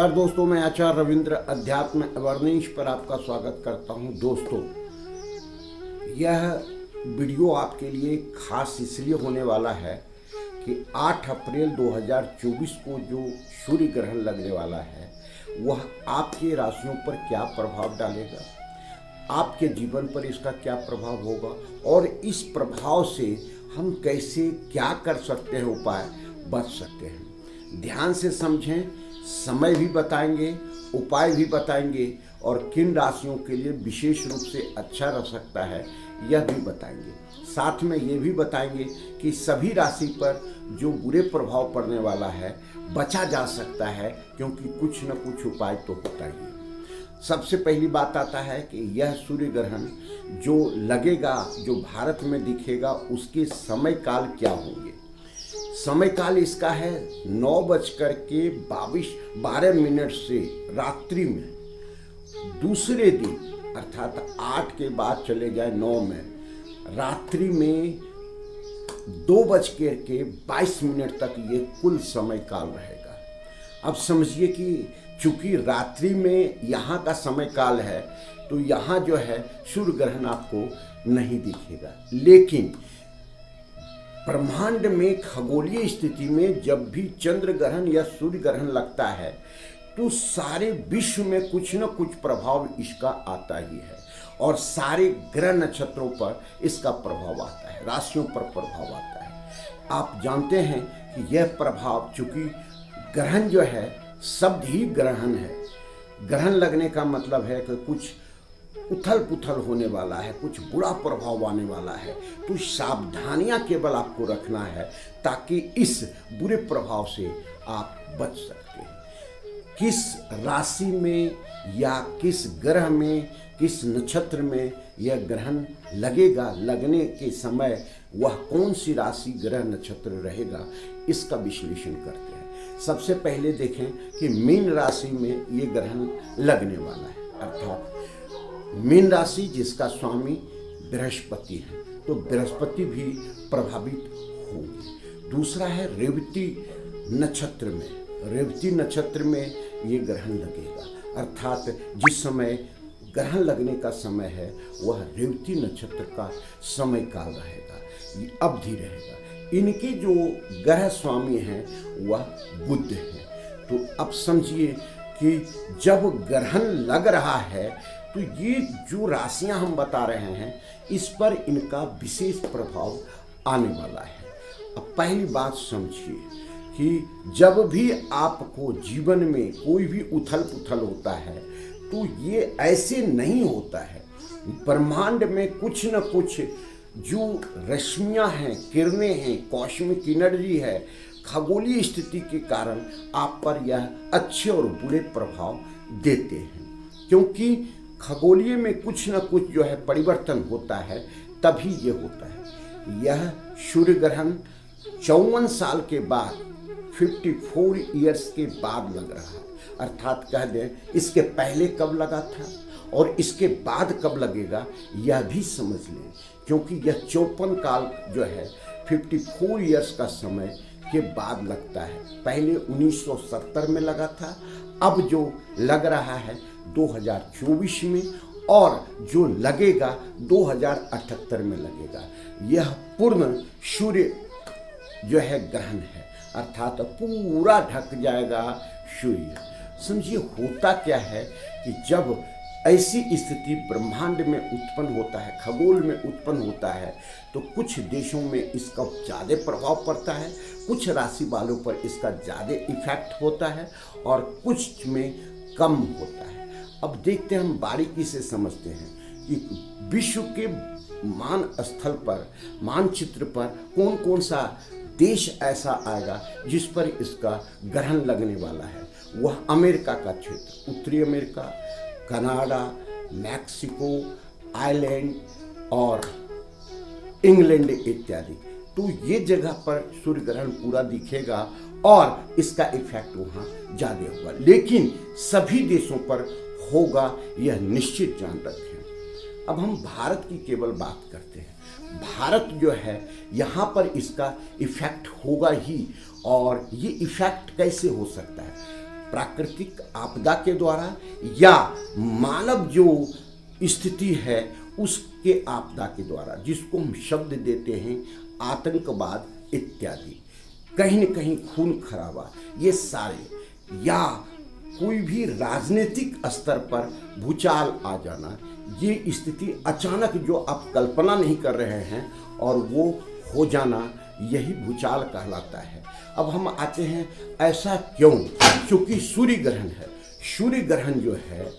नमस्कार दोस्तों, मैं आचार्य रविंद्र अध्यात्म अवर्निश पर आपका स्वागत करता हूं। दोस्तों, यह वीडियो आपके लिए खास इसलिए होने वाला है कि 8 अप्रैल 2024 को जो सूर्य ग्रहण लगने वाला है वह आपके राशियों पर क्या प्रभाव डालेगा, आपके जीवन पर इसका क्या प्रभाव होगा और इस प्रभाव से हम कैसे क्या कर सकते हैं, उपाय बच सकते हैं। ध्यान से समझें, समय भी बताएंगे, उपाय भी बताएंगे और किन राशियों के लिए विशेष रूप से अच्छा रह सकता है यह भी बताएंगे। साथ में ये भी बताएंगे कि सभी राशि पर जो बुरे प्रभाव पड़ने वाला है बचा जा सकता है, क्योंकि कुछ न कुछ उपाय तो होता ही है। सबसे पहली बात आता है कि यह सूर्य ग्रहण जो लगेगा, जो भारत में दिखेगा, उसके समय काल क्या होंगे। समय काल इसका है 9:12 से रात्रि में दूसरे दिन, अर्थात 8 के बाद चले जाए 9 में, रात्रि में 2:22 तक ये कुल समय काल रहेगा। अब समझिए कि चूंकि रात्रि में यहाँ का समय काल है तो यहाँ जो है सूर्य ग्रहण आपको नहीं दिखेगा, लेकिन ब्रह्मांड में खगोलीय स्थिति में जब भी चंद्र ग्रहण या सूर्य ग्रहण लगता है तो सारे विश्व में कुछ न कुछ प्रभाव इसका आता ही है और सारे ग्रह नक्षत्रों पर इसका प्रभाव आता है, राशियों पर प्रभाव आता है। आप जानते हैं कि यह प्रभाव, चूंकि ग्रहण जो है शब्द ही ग्रहण है, ग्रहण लगने का मतलब है कि कुछ उथल पुथल होने वाला है, कुछ बुरा प्रभाव आने वाला है, तो सावधानियां केवल आपको रखना है ताकि इस बुरे प्रभाव से आप बच सकते हैं। किस राशि में या किस ग्रह में, किस नक्षत्र में यह ग्रहण लगेगा, लगने के समय वह कौन सी राशि ग्रह नक्षत्र रहेगा, इसका विश्लेषण करते हैं। सबसे पहले देखें कि मीन राशि में ये ग्रहण लगने वाला है, अर्थात मीन राशि जिसका स्वामी बृहस्पति है, तो बृहस्पति भी प्रभावित होंगे। दूसरा है रेवती नक्षत्र में, रेवती नक्षत्र में ये ग्रहण लगेगा, अर्थात जिस समय ग्रहण लगने का समय है वह रेवती नक्षत्र का समय काल रहेगा, ये अवधि रहेगा। इनके जो ग्रह स्वामी हैं वह बुध हैं। तो अब समझिए कि जब ग्रहण लग रहा है तो ये जो राशियां हम बता रहे हैं इस पर इनका विशेष प्रभाव आने वाला है। अब पहली बात समझिए कि जब भी आपको जीवन में कोई भी उथल पुथल होता है तो ये ऐसे नहीं होता है। ब्रह्मांड में कुछ न कुछ जो रश्मियां हैं, किरणें हैं, कॉस्मिक एनर्जी है, खगोलीय स्थिति के कारण आप पर यह अच्छे और बुरे प्रभाव देते हैं, क्योंकि खगोलीय में कुछ न कुछ जो है परिवर्तन होता है, तभी ये होता है। यह सूर्य ग्रहण 54 साल के बाद, 54 ईयर्स के बाद लग रहा है, अर्थात कह दें इसके पहले कब लगा था और इसके बाद कब लगेगा यह भी समझ लें, क्योंकि यह 54 काल जो है 54 ईयर्स का समय के बाद लगता है। पहले 1970 में लगा था, अब जो लग रहा है 2024 में और जो लगेगा 2078 में लगेगा। यह पूर्ण सूर्य जो है ग्रहण है, अर्थात पूरा ढक जाएगा सूर्य। समझिए होता क्या है कि जब ऐसी स्थिति ब्रह्मांड में उत्पन्न होता है, खगोल में उत्पन्न होता है, तो कुछ देशों में इसका ज़्यादा प्रभाव पड़ता है, कुछ राशि वालों पर इसका ज़्यादा इफेक्ट होता है और कुछ में कम होता है। अब देखते हैं, हम बारीकी से समझते हैं कि विश्व के मान स्थल पर, मानचित्र पर कौन कौन सा देश ऐसा आएगा जिस पर इसका ग्रहण लगने वाला है। वह अमेरिका का क्षेत्र, उत्तरी अमेरिका, कनाडा, मैक्सिको, आयरलैंड और इंग्लैंड इत्यादि। तो ये जगह पर सूर्य ग्रहण पूरा दिखेगा और इसका इफेक्ट वहाँ ज़्यादा होगा, लेकिन सभी देशों पर होगा यह निश्चित जान रखें। अब हम भारत की केवल बात करते हैं। भारत जो है यहाँ पर इसका इफेक्ट होगा ही, और ये इफेक्ट कैसे हो सकता है, प्राकृतिक आपदा के द्वारा या मानव जो स्थिति है उसके आपदा के द्वारा, जिसको हम शब्द देते हैं आतंकवाद इत्यादि, कहीं न कहीं खून खराबा, ये सारे, या कोई भी राजनीतिक स्तर पर भूचाल आ जाना, ये स्थिति अचानक जो आप कल्पना नहीं कर रहे हैं और वो हो जाना, यही भूचाल कहलाता है। अब हम आते हैं ऐसा क्यों, क्योंकि सूर्य ग्रहण है। सूर्य ग्रहण जो है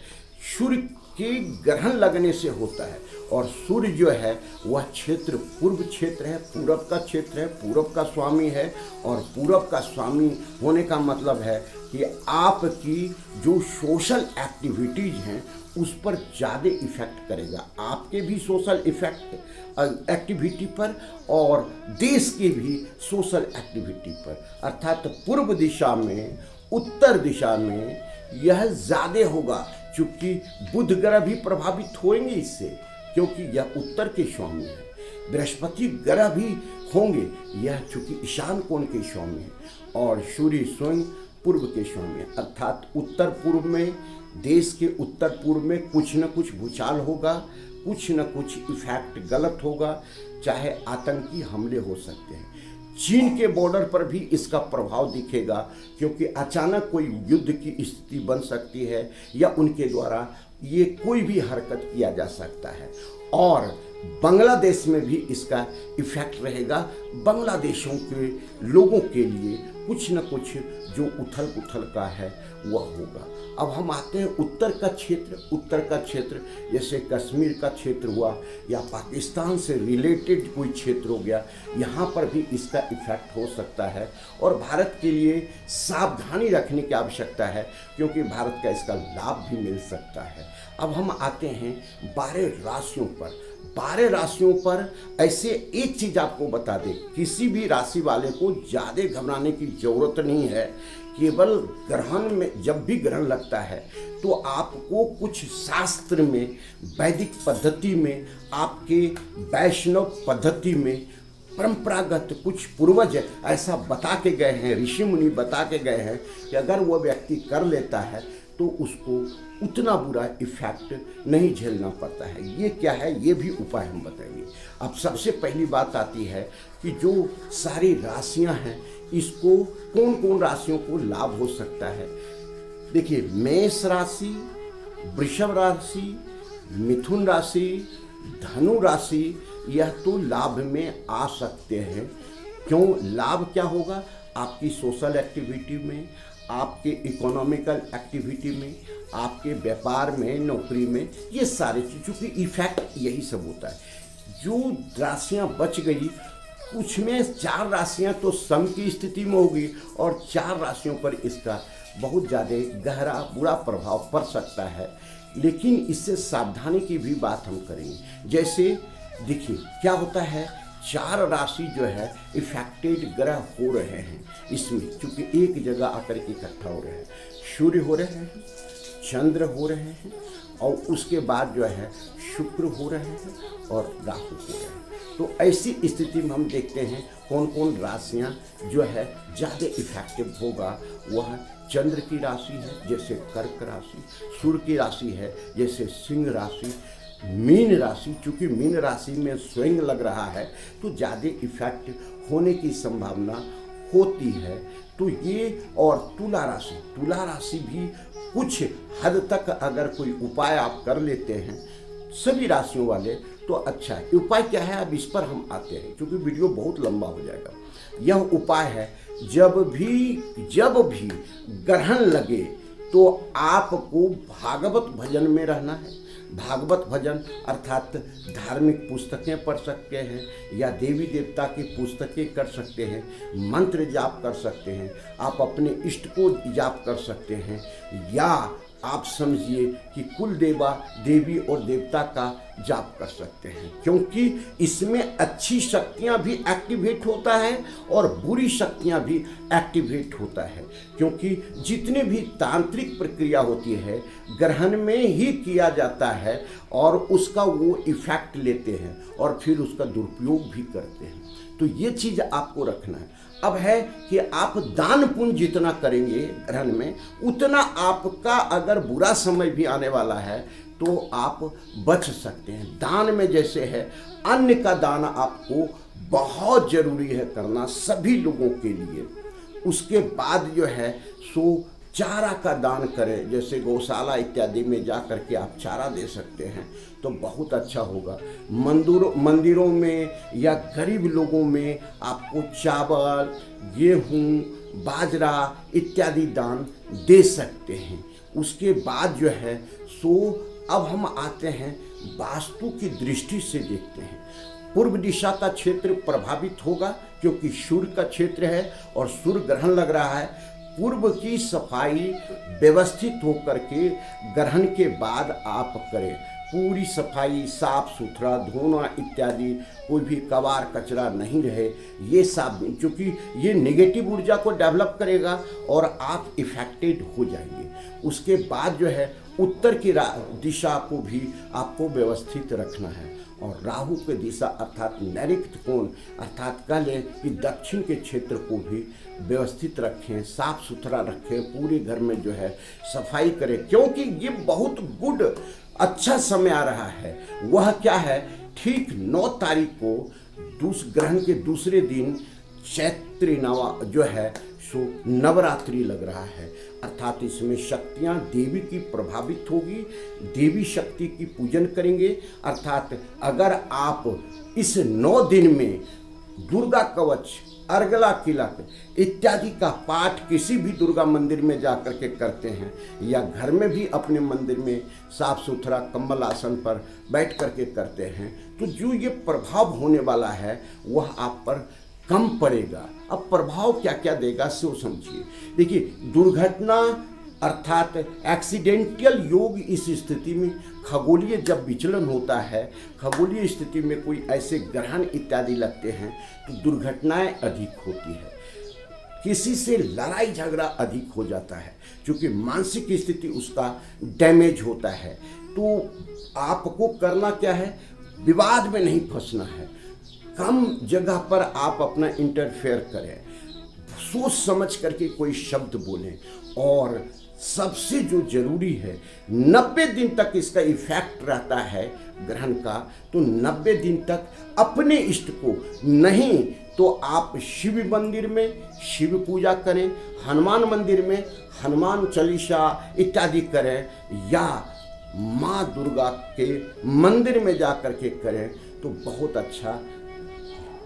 सूर्य के ग्रहण लगने से होता है, और सूर्य जो है वह क्षेत्र पूर्व क्षेत्र है, पूरब का क्षेत्र है, पूरब का स्वामी है, और पूरब का स्वामी होने का मतलब है कि आपकी जो सोशल एक्टिविटीज़ हैं उस पर ज़्यादा इफेक्ट करेगा, आपके भी सोशल इफेक्ट एक्टिविटी पर और देश के भी सोशल एक्टिविटी पर, अर्थात पूर्व दिशा में उत्तर दिशा में यह ज़्यादा होगा, चूँकि बुध ग्रह भी प्रभावित होंगे इससे, क्योंकि यह उत्तर के स्वामी है। बृहस्पति ग्रह भी होंगे, यह चूँकि ईशान कोण के स्वामी है, और सूर्य स्वयं पूर्व के स्वामी है, अर्थात उत्तर पूर्व में, देश के उत्तर पूर्व में कुछ न कुछ भूचाल होगा, कुछ न कुछ इफेक्ट गलत होगा, चाहे आतंकी हमले हो सकते हैं। चीन के बॉर्डर पर भी इसका प्रभाव दिखेगा, क्योंकि अचानक कोई युद्ध की स्थिति बन सकती है या उनके द्वारा ये कोई भी हरकत किया जा सकता है। और बांग्लादेश में भी इसका इफेक्ट रहेगा, बांग्लादेशों के लोगों के लिए कुछ न कुछ जो उथल पुथल का है वह होगा। अब हम आते हैं उत्तर का क्षेत्र। उत्तर का क्षेत्र जैसे कश्मीर का क्षेत्र हुआ या पाकिस्तान से रिलेटेड कोई क्षेत्र हो गया, यहाँ पर भी इसका इफेक्ट हो सकता है, और भारत के लिए सावधानी रखने की आवश्यकता है, क्योंकि भारत का इसका लाभ भी मिल सकता है। अब हम आते हैं 12 राशियों पर। 12 राशियों पर ऐसे एक चीज़ आपको बता दें, किसी भी राशि वाले को ज़्यादा घबराने की ज़रूरत नहीं है। केवल ग्रहण में जब भी ग्रहण लगता है तो आपको कुछ शास्त्र में, वैदिक पद्धति में, आपके वैष्णव पद्धति में, परंपरागत कुछ पूर्वज ऐसा बता के गए हैं, ऋषि मुनि बता के गए हैं कि अगर वह व्यक्ति कर लेता है तो उसको उतना बुरा इफेक्ट नहीं झेलना पड़ता है। ये क्या है, ये भी उपाय हम बताएंगे। अब सबसे पहली बात आती है कि जो सारी राशियां हैं, इसको कौन कौन राशियों को लाभ हो सकता है। देखिए, मेष राशि, वृषभ राशि, मिथुन राशि, धनु राशि, यह तो लाभ में आ सकते हैं। क्यों लाभ क्या होगा, आपकी सोशल एक्टिविटी में, आपके इकोनॉमिकल एक्टिविटी में, आपके व्यापार में, नौकरी में, ये सारे चीज़ों की इफेक्ट यही सब होता है। जो राशियां बच गई, कुछ में 4 राशियां तो सम की स्थिति में होगी और 4 राशियों पर इसका बहुत ज़्यादा गहरा बुरा प्रभाव पड़ सकता है। लेकिन इससे सावधानी की भी बात हम करेंगे। जैसे देखिए क्या होता है, 4 राशि जो है इफेक्टेड ग्रह हो रहे हैं इसमें, क्योंकि एक जगह आकर के इकट्ठा हो रहे हैं। सूर्य हो रहे हैं, चंद्र हो रहे हैं, और उसके बाद जो है शुक्र हो रहे हैं और राहु हो रहे हैं। तो ऐसी स्थिति में हम देखते हैं कौन कौन राशियां जो है ज़्यादा इफेक्टिव होगा। वह चंद्र की राशि है जैसे कर्क राशि, सूर्य की राशि है जैसे सिंह राशि, मीन राशि, चूँकि मीन राशि में स्वयं लग रहा है तो ज़्यादा इफेक्ट होने की संभावना होती है। तो ये, और तुला राशि भी कुछ हद तक अगर कोई उपाय आप कर लेते हैं सभी राशियों वाले तो अच्छा है। उपाय क्या है, अब इस पर हम आते हैं क्योंकि वीडियो बहुत लंबा हो जाएगा। यह उपाय है, जब भी ग्रहण लगे तो आपको भागवत भजन में रहना है। भागवत भजन अर्थात धार्मिक पुस्तकें पढ़ सकते हैं या देवी देवता की पुस्तकें कर सकते हैं, मंत्र जाप कर सकते हैं, आप अपने इष्ट को जाप कर सकते हैं, या आप समझिए कि कुल देवा देवी और देवता का जाप कर सकते हैं, क्योंकि इसमें अच्छी शक्तियां भी एक्टिवेट होता है और बुरी शक्तियां भी एक्टिवेट होता है। क्योंकि जितने भी तांत्रिक प्रक्रिया होती है ग्रहण में ही किया जाता है और उसका वो इफेक्ट लेते हैं और फिर उसका दुरुपयोग भी करते हैं। तो ये चीज आपको रखना है। अब है कि आप दान पुण्य जितना करेंगे ग्रहण में, उतना आपका अगर बुरा समय भी आने वाला है तो आप बच सकते हैं। दान में जैसे है, अन्न का दान आपको बहुत जरूरी है करना सभी लोगों के लिए। उसके बाद जो है सो चारा का दान करें, जैसे गौशाला इत्यादि में जा करके आप चारा दे सकते हैं तो बहुत अच्छा होगा। मंदिरों में या गरीब लोगों में आपको चावल, गेहूं, बाजरा इत्यादि दान दे सकते हैं। उसके बाद जो है सो अब हम आते हैं वास्तु की दृष्टि से देखते हैं। पूर्व दिशा का क्षेत्र प्रभावित होगा क्योंकि सूर्य का क्षेत्र है और सूर्य ग्रहण लग रहा है। पूर्व की सफाई व्यवस्थित होकर के ग्रहण के बाद आप करें। पूरी सफाई, साफ सुथरा धोना इत्यादि, कोई भी कबाड़ कचरा नहीं रहे, ये सब, क्योंकि ये नेगेटिव ऊर्जा को डेवलप करेगा और आप इफेक्टेड हो जाएंगे। उसके बाद जो है उत्तर की दिशा को भी आपको व्यवस्थित रखना है और राहु की दिशा अर्थात नैऋत्य कोण अर्थात कह लें कि दक्षिण के क्षेत्र को भी व्यवस्थित रखें, साफ सुथरा रखें, पूरे घर में जो है सफाई करें, क्योंकि ये बहुत गुड अच्छा समय आ रहा है। वह क्या है, ठीक 9 तारीख को ग्रहण के दूसरे दिन चैत्री नवा जो है सो नवरात्रि लग रहा है, अर्थात इसमें शक्तियाँ देवी की प्रभावित होगी, देवी शक्ति की पूजन करेंगे। अर्थात अगर आप इस 9 दिन में दुर्गा कवच, अर्गला किलक इत्यादि का पाठ किसी भी दुर्गा मंदिर में जा कर के करते हैं या घर में भी अपने मंदिर में साफ सुथरा कम्बल आसन पर बैठ कर के करते हैं, तो जो ये प्रभाव होने वाला है वह आप पर कम पड़ेगा। अब प्रभाव क्या क्या देगा सो समझिए। देखिए, दुर्घटना अर्थात एक्सीडेंटल योग इस स्थिति में खगोलीय जब विचलन होता है, खगोलीय स्थिति में कोई ऐसे ग्रहण इत्यादि लगते हैं तो दुर्घटनाएं अधिक होती है, किसी से लड़ाई झगड़ा अधिक हो जाता है क्योंकि मानसिक स्थिति उसका डैमेज होता है। तो आपको करना क्या है, विवाद में नहीं फंसना है, कम जगह पर आप अपना इंटरफेयर करें, सोच समझ करके कोई शब्द बोलें और सबसे जो जरूरी है 90 दिन तक इसका इफेक्ट रहता है ग्रहण का, तो 90 दिन तक अपने इष्ट को नहीं तो आप शिव मंदिर में शिव पूजा करें, हनुमान मंदिर में हनुमान चालीसा इत्यादि करें या माँ दुर्गा के मंदिर में जा कर के करें तो बहुत अच्छा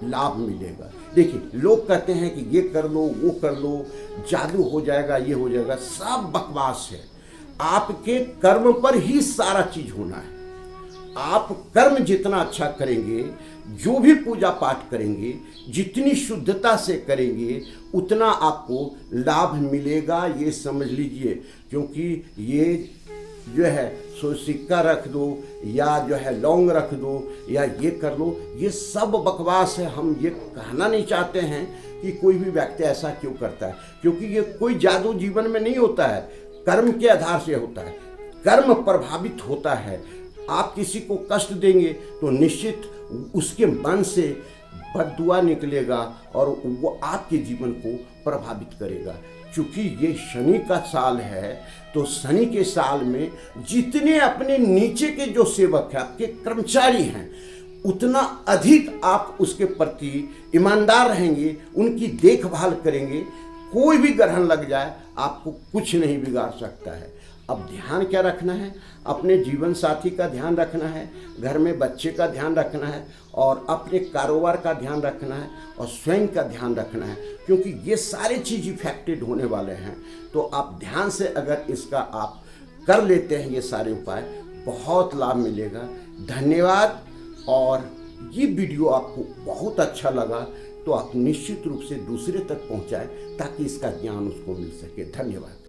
लाभ मिलेगा। देखिए, लोग कहते हैं कि ये कर लो, वो कर लो, जादू हो जाएगा, ये हो जाएगा, सब बकवास है। आपके कर्म पर ही सारा चीज होना है। आप कर्म जितना अच्छा करेंगे, जो भी पूजा पाठ करेंगे, जितनी शुद्धता से करेंगे, उतना आपको लाभ मिलेगा, ये समझ लीजिए। क्योंकि ये जो है सो सिक्का रख दो या जो है लौंग रख दो या ये कर लो, ये सब बकवास है। हम ये कहना नहीं चाहते हैं कि कोई भी व्यक्ति ऐसा क्यों करता है, क्योंकि ये कोई जादू जीवन में नहीं होता है, कर्म के आधार से होता है, कर्म प्रभावित होता है। आप किसी को कष्ट देंगे तो निश्चित उसके मन से बद्दुआ निकलेगा और वो आपके जीवन को प्रभावित करेगा। चूंकि ये शनि का साल है तो शनि के साल में जितने अपने नीचे के जो सेवक हैं, आपके कर्मचारी हैं, उतना अधिक आप उसके प्रति ईमानदार रहेंगे, उनकी देखभाल करेंगे। कोई भी ग्रहण लग जाए आपको कुछ नहीं बिगाड़ सकता है। अब ध्यान क्या रखना है, अपने जीवन साथी का ध्यान रखना है, घर में बच्चे का ध्यान रखना है और अपने कारोबार का ध्यान रखना है और स्वयं का ध्यान रखना है, क्योंकि ये सारे चीज इफेक्टेड होने वाले हैं। तो आप ध्यान से अगर इसका आप कर लेते हैं ये सारे उपाय, बहुत लाभ मिलेगा। धन्यवाद। और ये वीडियो आपको बहुत अच्छा लगा तो आप निश्चित रूप से दूसरे तक पहुंचाएं ताकि इसका ज्ञान उसको मिल सके। धन्यवाद।